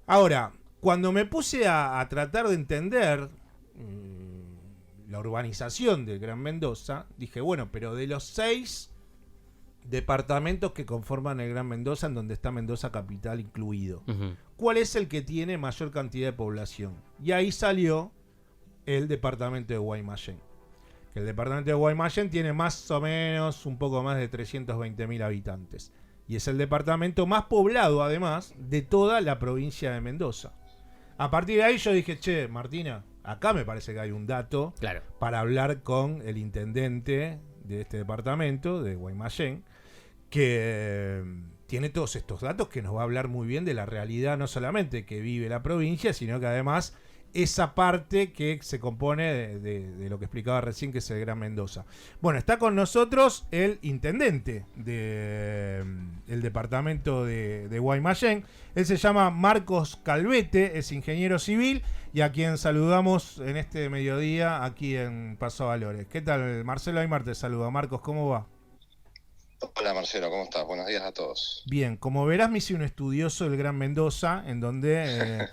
Ahora, cuando me puse a tratar de entender la urbanización del Gran Mendoza, dije, bueno, pero de los 6 departamentos que conforman el Gran Mendoza, en donde está Mendoza Capital incluido, Ujú. ¿cuál es el que tiene mayor cantidad de población? Y ahí salió el departamento de Guaymallén. Que el departamento de Guaymallén tiene más o menos un poco más de 320.000 habitantes. Y es el departamento más poblado, además, de toda la provincia de Mendoza. A partir de ahí yo dije, che, Martina, acá me parece que hay un dato Claro. para hablar con el intendente de este departamento, de Guaymallén, que tiene todos estos datos que nos va a hablar muy bien de la realidad, no solamente que vive la provincia, sino que además esa parte que se compone de lo que explicaba recién, que es el Gran Mendoza. Bueno, está con nosotros el intendente del departamento de Guaymallén. Él se llama Marcos Calvete, es ingeniero civil y a quien saludamos en este mediodía aquí en Paso Valores. ¿Qué tal? Marcelo Aymar te saluda. Marcos, ¿cómo va? Hola Marcelo, ¿cómo estás? Buenos días a todos. Bien, como verás me hice un estudioso del Gran Mendoza, en donde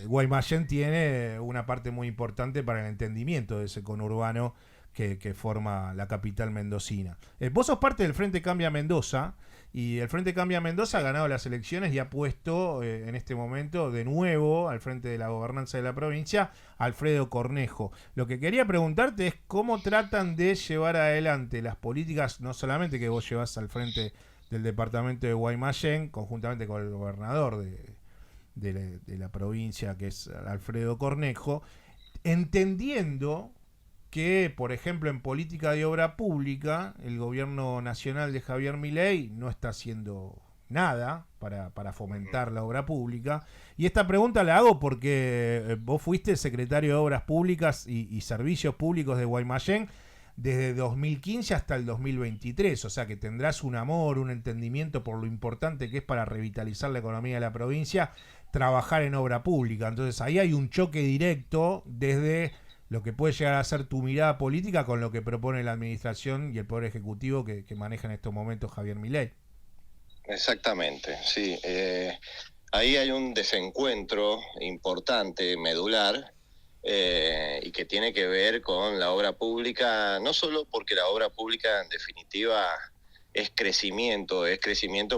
Guaymallén tiene una parte muy importante para el entendimiento de ese conurbano que forma la capital mendocina. Vos sos parte del Frente Cambia Mendoza, y el Frente Cambia Mendoza ha ganado las elecciones y ha puesto en este momento de nuevo al frente de la gobernanza de la provincia a Alfredo Cornejo. Lo que quería preguntarte es cómo tratan de llevar adelante las políticas, no solamente que vos llevás al frente del departamento de Guaymallén, conjuntamente con el gobernador de la provincia, que es Alfredo Cornejo, entendiendo que, por ejemplo, en política de obra pública, el gobierno nacional de Javier Milei no está haciendo nada para fomentar la obra pública. Y esta pregunta la hago porque vos fuiste secretario de Obras Públicas y Servicios Públicos de Guaymallén desde 2015 hasta el 2023, o sea que tendrás un amor, un entendimiento por lo importante que es para revitalizar la economía de la provincia, trabajar en obra pública. Entonces ahí hay un choque directo desde lo que puede llegar a ser tu mirada política con lo que propone la administración y el Poder Ejecutivo que maneja en estos momentos Javier Milei. Exactamente, sí. Ahí hay un desencuentro importante, medular, y que tiene que ver con la obra pública, no solo porque la obra pública en definitiva es crecimiento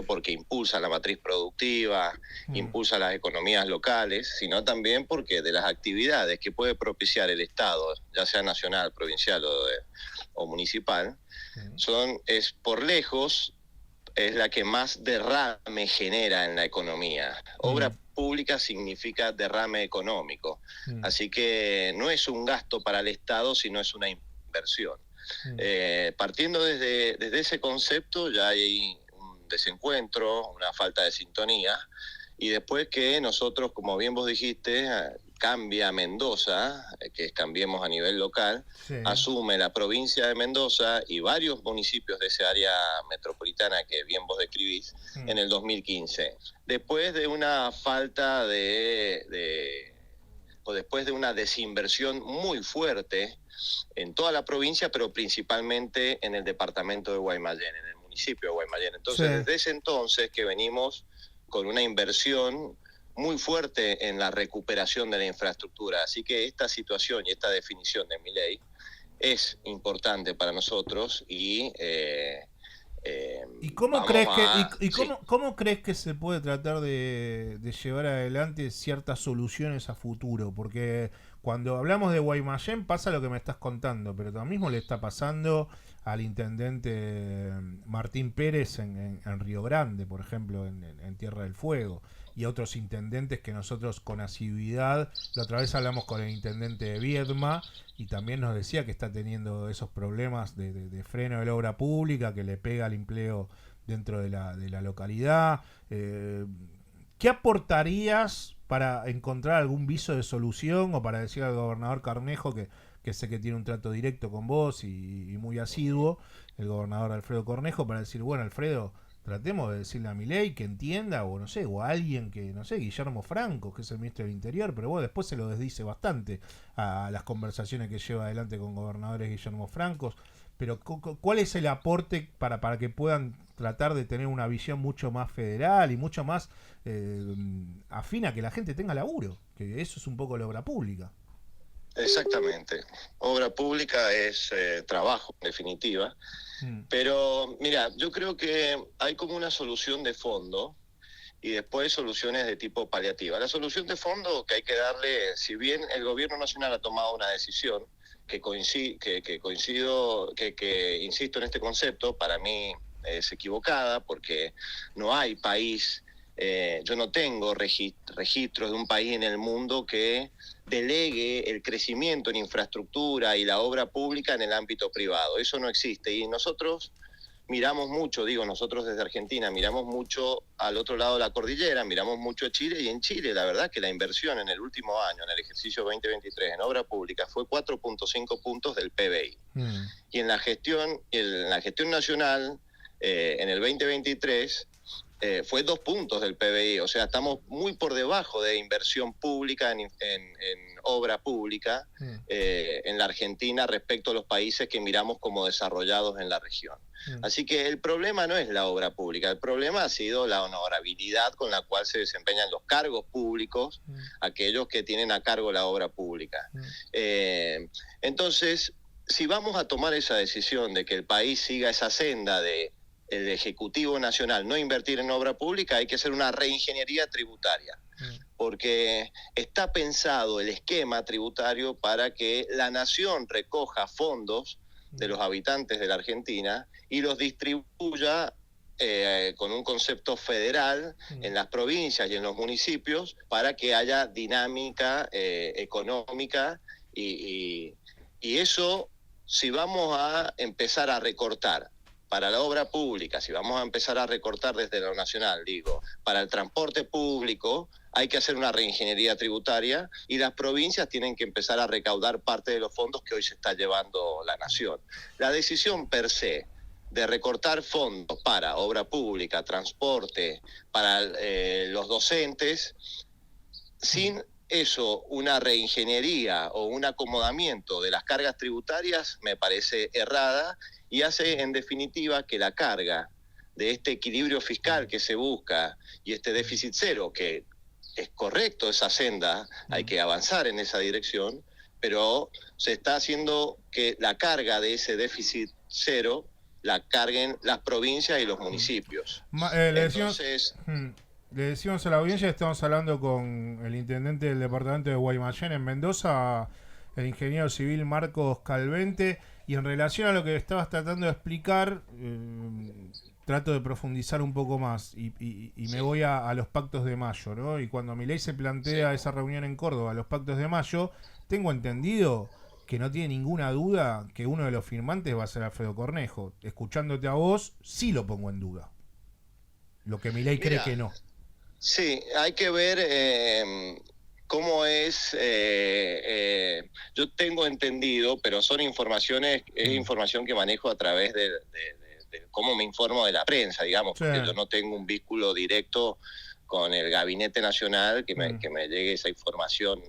porque impulsa la matriz productiva, impulsa las economías locales, sino también porque de las actividades que puede propiciar el Estado, ya sea nacional, provincial o municipal, es por lejos es la que más derrame genera en la economía. Obra pública significa derrame económico, así que no es un gasto para el Estado, sino es una inversión. Partiendo desde ese concepto ya hay un desencuentro, una falta de sintonía, y después que nosotros, como bien vos dijiste, Cambia Mendoza, que es Cambiemos a nivel local, sí, asume la provincia de Mendoza y varios municipios de esa área metropolitana que bien vos describís en el 2015. Después de una falta o después de una desinversión muy fuerte en toda la provincia, pero principalmente en el departamento de Guaymallén, en el municipio de Guaymallén. Entonces, sí, desde ese entonces que venimos con una inversión muy fuerte en la recuperación de la infraestructura. Así que esta situación y esta definición de Milei es importante para nosotros y ¿y cómo crees cómo crees que se puede tratar de llevar adelante ciertas soluciones a futuro? Porque cuando hablamos de Guaymallén pasa lo que me estás contando, pero lo mismo le está pasando al intendente Martín Pérez en Río Grande, por ejemplo, en Tierra del Fuego, y a otros intendentes que nosotros con asiduidad, la otra vez hablamos con el intendente de Viedma, y también nos decía que está teniendo esos problemas de freno de la obra pública, que le pega al empleo dentro de la localidad. ¿Qué aportarías para encontrar algún viso de solución o para decir al gobernador Cornejo, que sé que tiene un trato directo con vos y muy asiduo, el gobernador Alfredo Cornejo, para decir, bueno, Alfredo, tratemos de decirle a Milei que entienda, o no sé, o a alguien que, no sé, Guillermo Franco, que es el ministro del Interior, pero bueno, después se lo desdice bastante a las conversaciones que lleva adelante con gobernadores Guillermo Franco, pero ¿cuál es el aporte para que puedan tratar de tener una visión mucho más federal y mucho más afín a que la gente tenga laburo? Que eso es un poco la obra pública. Exactamente. Obra pública es trabajo, en definitiva. Pero mira, yo creo que hay como una solución de fondo y después soluciones de tipo paliativa. La solución de fondo que hay que darle, si bien el gobierno nacional ha tomado una decisión que insisto en este concepto, para mí es equivocada, porque no hay país, yo no tengo registros de un país en el mundo que delegue el crecimiento en infraestructura y la obra pública en el ámbito privado. Eso no existe, y nosotros miramos mucho, nosotros desde Argentina miramos mucho al otro lado de la cordillera, miramos mucho a Chile, y en Chile la verdad que la inversión en el último año, en el ejercicio 2023 en obra pública, fue 4.5 puntos del PBI. Y en la gestión nacional, en el 2023, fue 2 puntos del PBI, o sea, estamos muy por debajo de inversión pública en obra pública en la Argentina respecto a los países que miramos como desarrollados en la región. Así que el problema no es la obra pública, el problema ha sido la honorabilidad con la cual se desempeñan los cargos públicos, aquellos que tienen a cargo la obra pública. Entonces, si vamos a tomar esa decisión de que el país siga esa senda de el Ejecutivo Nacional no invertir en obra pública, hay que hacer una reingeniería tributaria, porque está pensado el esquema tributario para que la nación recoja fondos de los habitantes de la Argentina y los distribuya con un concepto federal en las provincias y en los municipios, para que haya dinámica económica y eso, si vamos a empezar a recortar para la obra pública, si vamos a empezar a recortar desde lo nacional, para el transporte público, hay que hacer una reingeniería tributaria y las provincias tienen que empezar a recaudar parte de los fondos que hoy se está llevando la nación. La decisión per se de recortar fondos para obra pública, transporte, para los docentes, sin eso, una reingeniería o un acomodamiento de las cargas tributarias, me parece errada, y hace en definitiva que la carga de este equilibrio fiscal que se busca y este déficit cero, que es correcto esa senda, hay que avanzar en esa dirección, pero se está haciendo que la carga de ese déficit cero la carguen las provincias y los municipios. Le decimos a la audiencia, estamos hablando con el intendente del departamento de Guaymallén en Mendoza, el ingeniero civil Marcos Calvente, y en relación a lo que estabas tratando de explicar, trato de profundizar un poco más y me voy a los pactos de mayo, ¿no? Y cuando Milei se plantea esa reunión en Córdoba, los pactos de mayo, tengo entendido que no tiene ninguna duda que uno de los firmantes va a ser Alfredo Cornejo. Escuchándote a vos, sí lo pongo en duda. Lo que Milei cree que no. Sí, hay que ver cómo es. Yo tengo entendido, pero son informaciones, es información que manejo a través de cómo me informo de la prensa, porque yo no tengo un vínculo directo con el Gabinete Nacional que me llegue esa información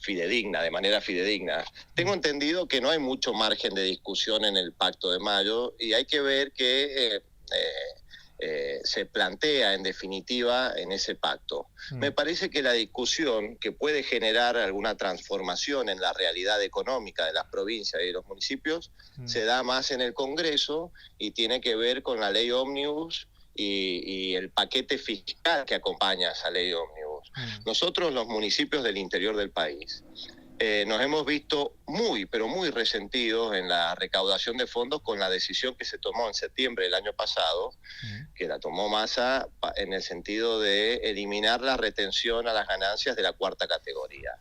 fidedigna, de manera fidedigna. Tengo entendido que no hay mucho margen de discusión en el Pacto de Mayo y hay que ver que se plantea en definitiva en ese pacto. Me parece que la discusión que puede generar alguna transformación en la realidad económica de las provincias y de los municipios se da más en el Congreso y tiene que ver con la ley ómnibus y el paquete fiscal que acompaña a esa ley ómnibus. Nosotros, los municipios del interior del país, nos hemos visto muy, pero muy resentidos en la recaudación de fondos con la decisión que se tomó en septiembre del año pasado, que la tomó Massa en el sentido de eliminar la retención a las ganancias de la cuarta categoría.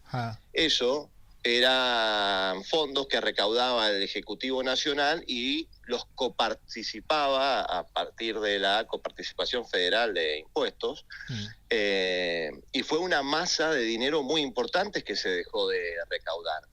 Eso eran fondos que recaudaba el Ejecutivo Nacional y los coparticipaba a partir de la coparticipación federal de impuestos, y fue una masa de dinero muy importante que se dejó de recaudar.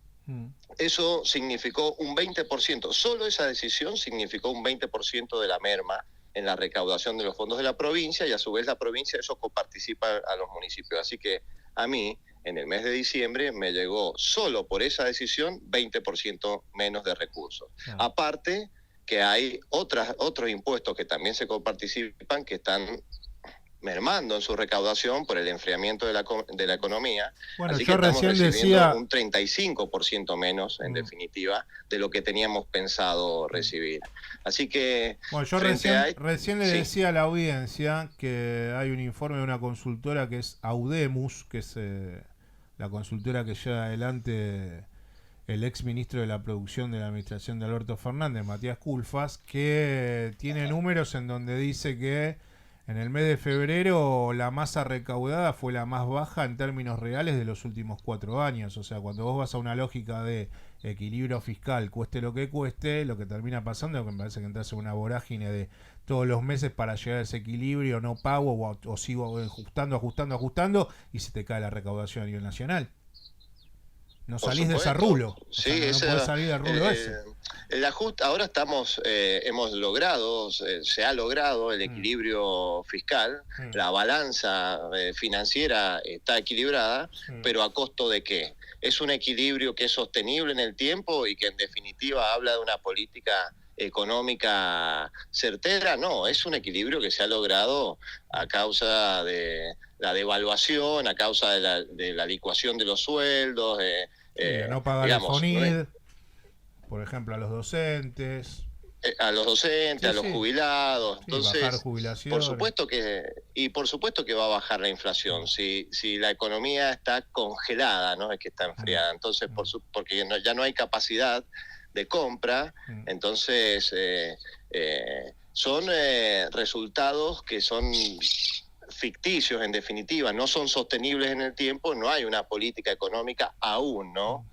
Eso significó un 20%, solo esa decisión significó un 20% de la merma en la recaudación de los fondos de la provincia, y a su vez la provincia eso coparticipa a los municipios. Así que a mí, en el mes de diciembre me llegó solo por esa decisión 20% menos de recursos. Aparte que hay otros impuestos que también se coparticipan que están mermando en su recaudación por el enfriamiento de la economía. Bueno, así yo que estamos recién recibiendo decía un 35% menos, en definitiva, de lo que teníamos pensado recibir. Así que... Bueno, yo recién le decía a la audiencia que hay un informe de una consultora que es Audemus, que es la consultora que lleva adelante el ex ministro de la Producción de la Administración de Alberto Fernández, Matías Culfas, que tiene números en donde dice que en el mes de febrero la masa recaudada fue la más baja en términos reales de los últimos 4 años. O sea, cuando vos vas a una lógica de equilibrio fiscal, cueste, lo que termina pasando es que me parece que entras en una vorágine de todos los meses para llegar a ese equilibrio, no pago o sigo ajustando y se te cae la recaudación a nivel nacional. No salís de ese rulo. Sí, no podés salir del rulo ese. El ajuste, ahora hemos logrado, se ha logrado el equilibrio fiscal, la balanza financiera está equilibrada, pero ¿a costo de qué? ¿Es un equilibrio que es sostenible en el tiempo y que en definitiva habla de una política económica certera? No, es un equilibrio que se ha logrado a causa de la devaluación, a causa de la licuación de los sueldos, no pagar el FONID, por ejemplo, a los docentes. A los jubilados. Entonces, bajar jubilaciones. por supuesto que va a bajar la inflación. Si la economía está congelada, no es que está enfriada. Entonces, porque ya no hay capacidad de compra, entonces son resultados que son ficticios en definitiva, no son sostenibles en el tiempo, no hay una política económica aún, ¿no?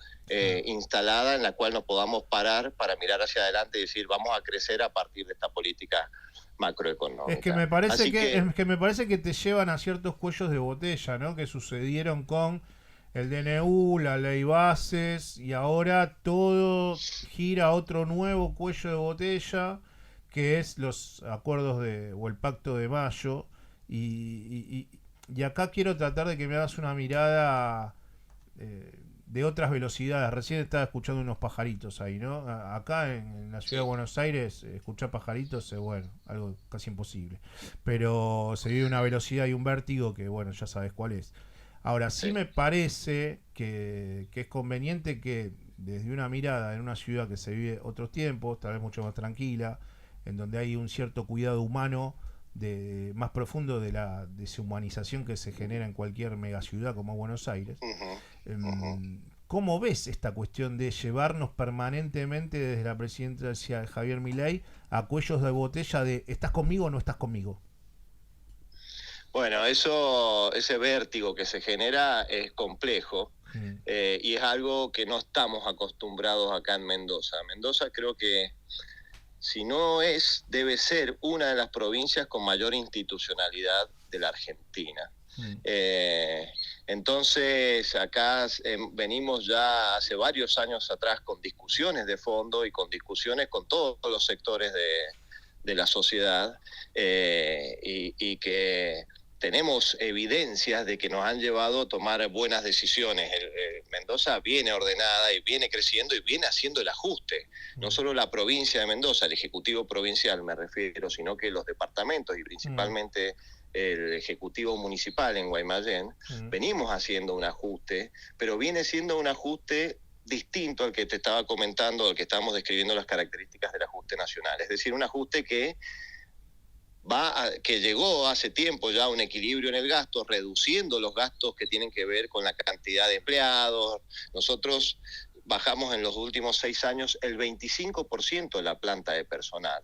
Instalada en la cual nos podamos parar para mirar hacia adelante y decir vamos a crecer a partir de esta política macroeconómica. Es que me parece que te llevan a ciertos cuellos de botella, ¿no? Que sucedieron con el DNU, la ley bases, y ahora todo gira a otro nuevo cuello de botella, que es los acuerdos o el pacto de mayo. Y acá quiero tratar de que me hagas una mirada de otras velocidades. Recién estaba escuchando unos pajaritos ahí, ¿no? Acá en la ciudad de Buenos Aires, escuchar pajaritos es, bueno, algo casi imposible. Pero se vive una velocidad y un vértigo que, bueno, ya sabes cuál es. Ahora, sí me parece que es conveniente que desde una mirada en una ciudad que se vive otros tiempos, tal vez mucho más tranquila, en donde hay un cierto cuidado humano más profundo de la deshumanización que se genera en cualquier megaciudad como Buenos Aires. ¿Cómo ves esta cuestión de llevarnos permanentemente desde la presidencia de Javier Milei a cuellos de botella de ¿estás conmigo o no estás conmigo? Bueno, ese vértigo que se genera es complejo y es algo que no estamos acostumbrados acá en Mendoza. Mendoza creo que si no debe ser una de las provincias con mayor institucionalidad de la Argentina. Entonces, acá venimos ya hace varios años atrás con discusiones de fondo y con discusiones con todos los sectores de la sociedad y que tenemos evidencias de que nos han llevado a tomar buenas decisiones. Mendoza viene ordenada y viene creciendo y viene haciendo el ajuste. No solo la provincia de Mendoza, el Ejecutivo Provincial me refiero, sino que los departamentos y principalmente el Ejecutivo Municipal en Guaymallén, venimos haciendo un ajuste, pero viene siendo un ajuste distinto al que te estaba comentando, al que estábamos describiendo las características del ajuste nacional. Es decir, un ajuste que llegó hace tiempo ya a un equilibrio en el gasto, reduciendo los gastos que tienen que ver con la cantidad de empleados. Nosotros bajamos en los últimos 6 años el 25% de la planta de personal.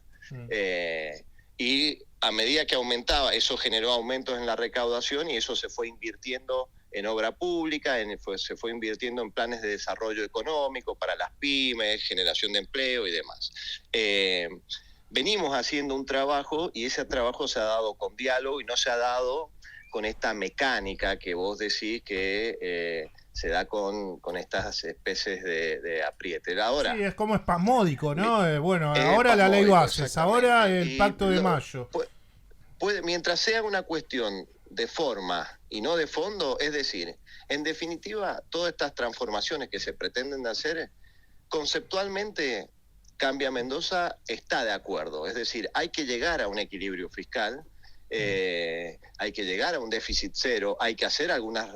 Y a medida que aumentaba, eso generó aumentos en la recaudación y eso se fue invirtiendo en obra pública, se fue invirtiendo en planes de desarrollo económico para las pymes, generación de empleo y demás. Venimos haciendo un trabajo y ese trabajo se ha dado con diálogo y no se ha dado con esta mecánica que vos decís que se da con estas especies de apriete. Ahora, sí, es como espasmódico, ¿no? Bueno, ahora la ley bases, ahora el pacto de mayo. Mientras sea una cuestión de forma y no de fondo, es decir, en definitiva, todas estas transformaciones que se pretenden hacer, conceptualmente, Cambia Mendoza está de acuerdo, es decir, hay que llegar a un equilibrio fiscal, hay que llegar a un déficit cero, hay que hacer algunas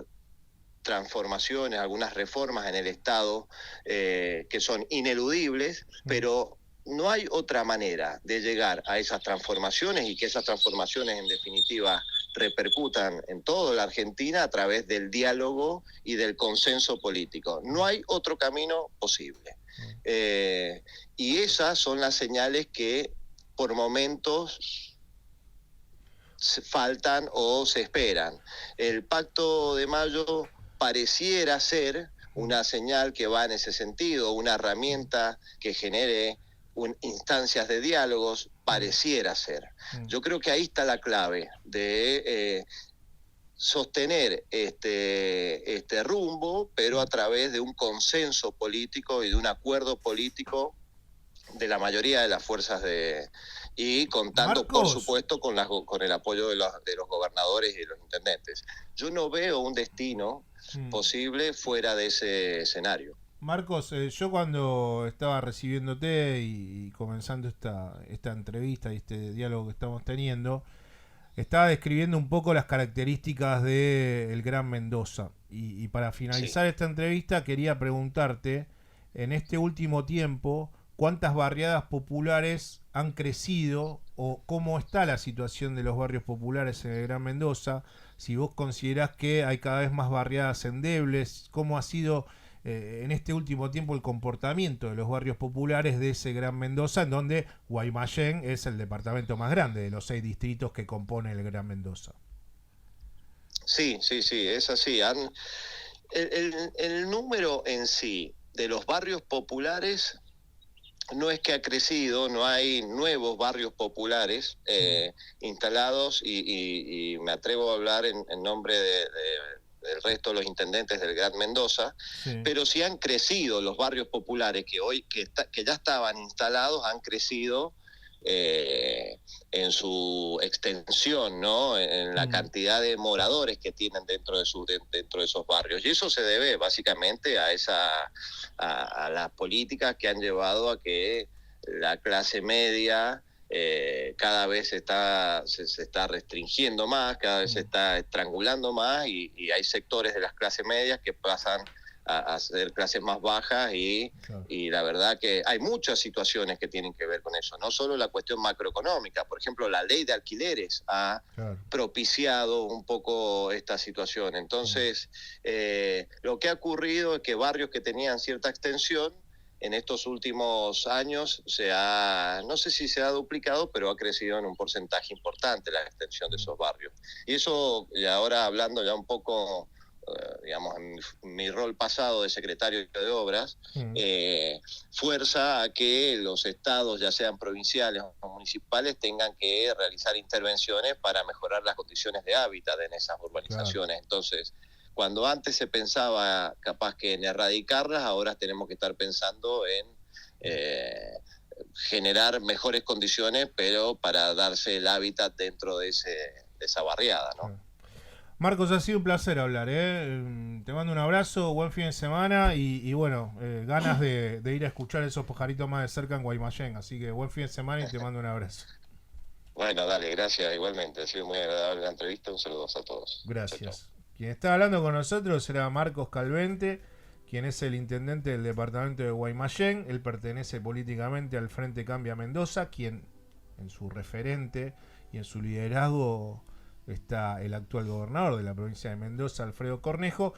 transformaciones, algunas reformas en el Estado que son ineludibles, pero no hay otra manera de llegar a esas transformaciones y que esas transformaciones en definitiva repercutan en toda la Argentina a través del diálogo y del consenso político. No hay otro camino posible. Y esas son las señales que por momentos faltan o se esperan. El Pacto de Mayo pareciera ser una señal que va en ese sentido, una herramienta que genere instancias de diálogos, pareciera ser. Yo creo que ahí está la clave de sostener este rumbo, pero a través de un consenso político y de un acuerdo político de la mayoría de las fuerzas y contando, Marcos, por supuesto, con el apoyo de los gobernadores y los intendentes. Yo no veo un destino posible fuera de ese escenario. Marcos, yo cuando estaba recibiéndote y comenzando esta entrevista y este diálogo que estamos teniendo, estaba describiendo un poco las características del Gran Mendoza. Y para finalizar esta entrevista quería preguntarte, en este último tiempo, ¿cuántas barriadas populares han crecido o cómo está la situación de los barrios populares en el Gran Mendoza? Si vos considerás que hay cada vez más barriadas endebles, ¿cómo ha sido en este último tiempo el comportamiento de los barrios populares de ese Gran Mendoza, en donde Guaymallén es el departamento más grande de los 6 distritos que componen el Gran Mendoza? Sí, es así. El número en sí de los barrios populares no es que ha crecido, no hay nuevos barrios populares instalados y me atrevo a hablar en nombre del resto de los intendentes del Gran Mendoza, pero sí han crecido los barrios populares que ya estaban instalados, han crecido en su extensión, ¿no? En la cantidad de moradores que tienen dentro de esos barrios. Y eso se debe básicamente a las políticas que han llevado a que la clase media cada vez se está restringiendo más, cada vez se está estrangulando más y hay sectores de las clases medias que pasan a ser clases más bajas y la verdad que hay muchas situaciones que tienen que ver con eso, no solo la cuestión macroeconómica. Por ejemplo, la ley de alquileres ha propiciado un poco esta situación. Entonces, lo que ha ocurrido es que barrios que tenían cierta extensión en estos últimos años no sé si se ha duplicado, pero ha crecido en un porcentaje importante la extensión de esos barrios. Y eso, y ahora hablando ya un poco digamos, en mi rol pasado de secretario de Obras, fuerza a que los estados, ya sean provinciales o municipales, tengan que realizar intervenciones para mejorar las condiciones de hábitat en esas urbanizaciones. Entonces, cuando antes se pensaba capaz que en erradicarlas, ahora tenemos que estar pensando en generar mejores condiciones, pero para darse el hábitat dentro de esa barriada, ¿no? Marcos, ha sido un placer hablar, te mando un abrazo, buen fin de semana y bueno, ganas de ir a escuchar esos pajaritos más de cerca en Guaymallén, así que buen fin de semana y te mando un abrazo. Bueno, dale, gracias igualmente, ha sido muy agradable la entrevista, un saludo a todos. Gracias. Chau. Quien está hablando con nosotros era Marcos Calvente, quien es el intendente del departamento de Guaymallén. Él pertenece políticamente al Frente Cambia Mendoza, quien en su referente y en su liderazgo está el actual gobernador de la provincia de Mendoza, Alfredo Cornejo,